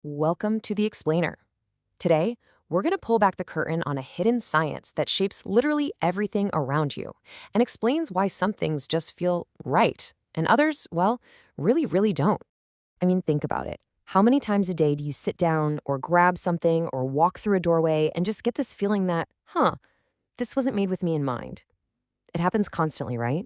Welcome to The Explainer. Today, we're going to pull back the curtain on a hidden science that shapes literally everything around you and explains why some things just feel right and others, well, really don't. I mean, think about it. How many times a day do you sit down or grab something or walk through a doorway and just get this feeling that, this wasn't made with me in mind? It happens constantly, right?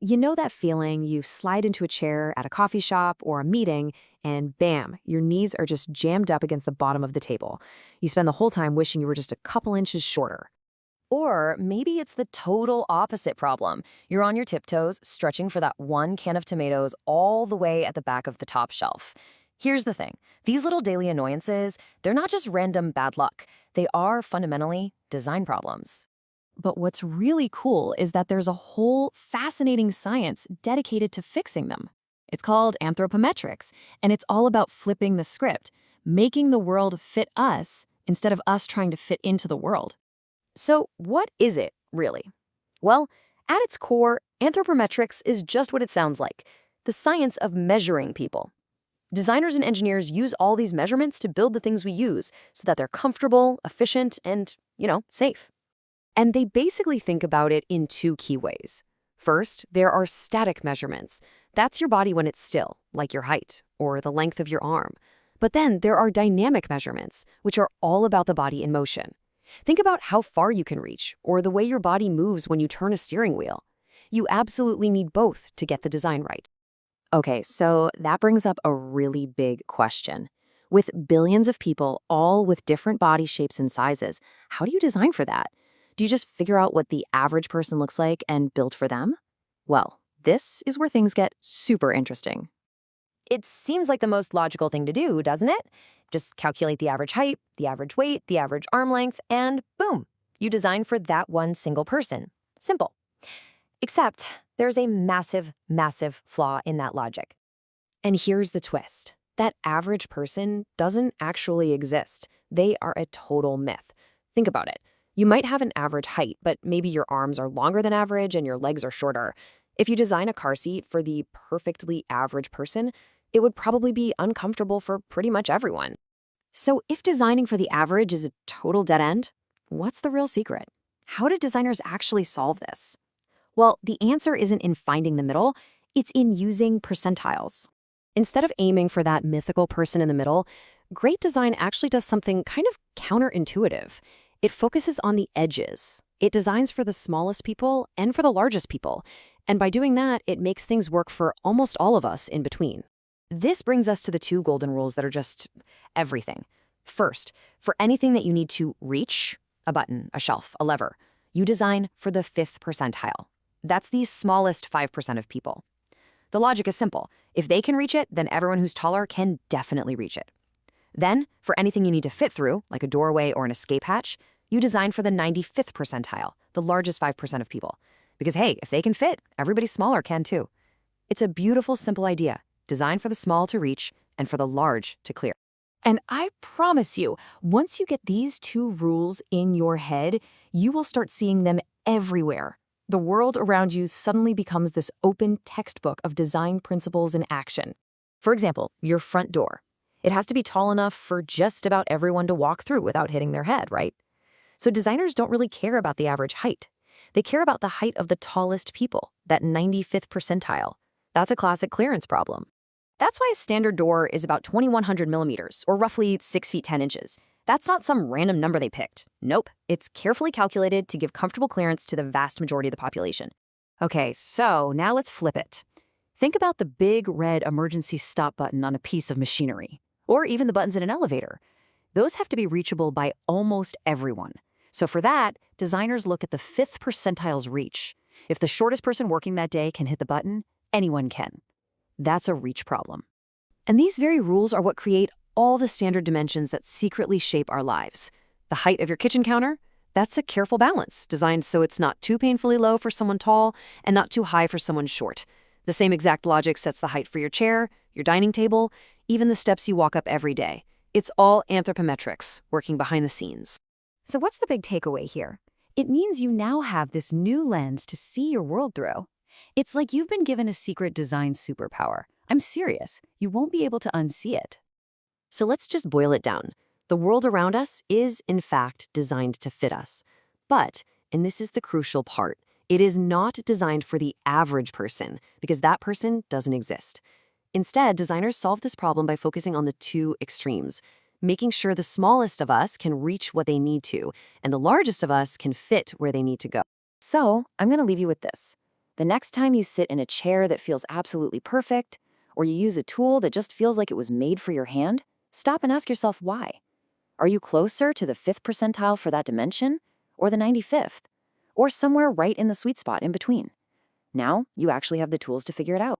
You know that feeling you slide into a chair at a coffee shop or a meeting, and bam, your knees are just jammed up against the bottom of the table. You spend the whole time wishing you were just a couple inches shorter. Or maybe it's the total opposite problem. You're on your tiptoes, stretching for that one can of tomatoes all the way at the back of the top shelf. Here's the thing. These little daily annoyances, they're not just random bad luck. They are fundamentally design problems. But what's really cool is that there's a whole fascinating science dedicated to fixing them. It's called Anthropometrics, and it's all about flipping the script, making the world fit us instead of us trying to fit into the world. So what is it, really? Well, at its core, anthropometrics is just what it sounds like, the science of measuring people. Designers and engineers use all these measurements to build the things we use so that they're comfortable, efficient, and, safe. And they basically think about it in two key ways. First, there are static measurements. That's your body when it's still, like your height or the length of your arm. But then there are dynamic measurements, which are all about the body in motion. Think about how far you can reach or the way your body moves when you turn a steering wheel. You absolutely need both to get the design right. Okay, so that brings up a really big question. With billions of people, all with different body shapes and sizes, how do you design for that? Do you just figure out what the average person looks like and build for them? Well, this is where things get super interesting. It seems like the most logical thing to do, doesn't it? Just calculate the average height, the average weight, the average arm length, and boom, you design for that one single person. Simple. Except there's a massive flaw in that logic. And here's the twist. That average person doesn't actually exist. They are a total myth. Think about it. You might have an average height, but maybe your arms are longer than average and your legs are shorter. If you design a car seat for the perfectly average person, it would probably be uncomfortable for pretty much everyone. So if designing for the average is a total dead end, what's the real secret? How do designers actually solve this? Well, the answer isn't in finding the middle, it's in using percentiles. Instead of aiming for that mythical person in the middle, great design actually does something kind of counterintuitive. It focuses on the edges. It designs for the smallest people and for the largest people. And by doing that, it makes things work for almost all of us in between. This brings us to the two golden rules that are just everything. First, for anything that you need to reach, a button, a shelf, a lever, you design for the 5th percentile. That's the smallest 5% of people. The logic is simple. If they can reach it, then everyone who's taller can definitely reach it. Then, for anything you need to fit through, like a doorway or an escape hatch, you design for the 95th percentile, the largest 5% of people. Because hey, if they can fit, everybody smaller can too. It's a beautiful, simple idea. Design for the small to reach and for the large to clear. And I promise you, once you get these two rules in your head, you will start seeing them everywhere. The world around you suddenly becomes this open textbook of design principles in action. For example, your front door. It has to be tall enough for just about everyone to walk through without hitting their head, right? So designers don't really care about the average height. They care about the height of the tallest people, that 95th percentile. That's a classic clearance problem. That's why a standard door is about 2,100 millimeters, or roughly 6 feet 10 inches. That's not some random number they picked. Nope, it's carefully calculated to give comfortable clearance to the vast majority of the population. Okay, so now let's flip it. Think about the big red emergency stop button on a piece of machinery, or even the buttons in an elevator. Those have to be reachable by almost everyone. So for that, designers look at the 5th percentile's reach. If the shortest person working that day can hit the button, anyone can. That's a reach problem. And these very rules are what create all the standard dimensions that secretly shape our lives. The height of your kitchen counter, that's a careful balance, designed so it's not too painfully low for someone tall and not too high for someone short. The same exact logic sets the height for your chair, your dining table, even the steps you walk up every day. It's all anthropometrics working behind the scenes. So what's the big takeaway here? It means you now have this new lens to see your world through. It's like you've been given a secret design superpower. I'm serious. You won't be able to unsee it. So let's just boil it down. The world around us is, in fact, designed to fit us. But, and this is the crucial part, it is not designed for the average person, because that person doesn't exist. Instead, designers solve this problem by focusing on the two extremes, making sure the smallest of us can reach what they need to, and the largest of us can fit where they need to go. So, I'm going to leave you with this. The next time you sit in a chair that feels absolutely perfect, or you use a tool that just feels like it was made for your hand, stop and ask yourself why. Are you closer to the 5th percentile for that dimension, or the 95th, or somewhere right in the sweet spot in between? Now, you actually have the tools to figure it out.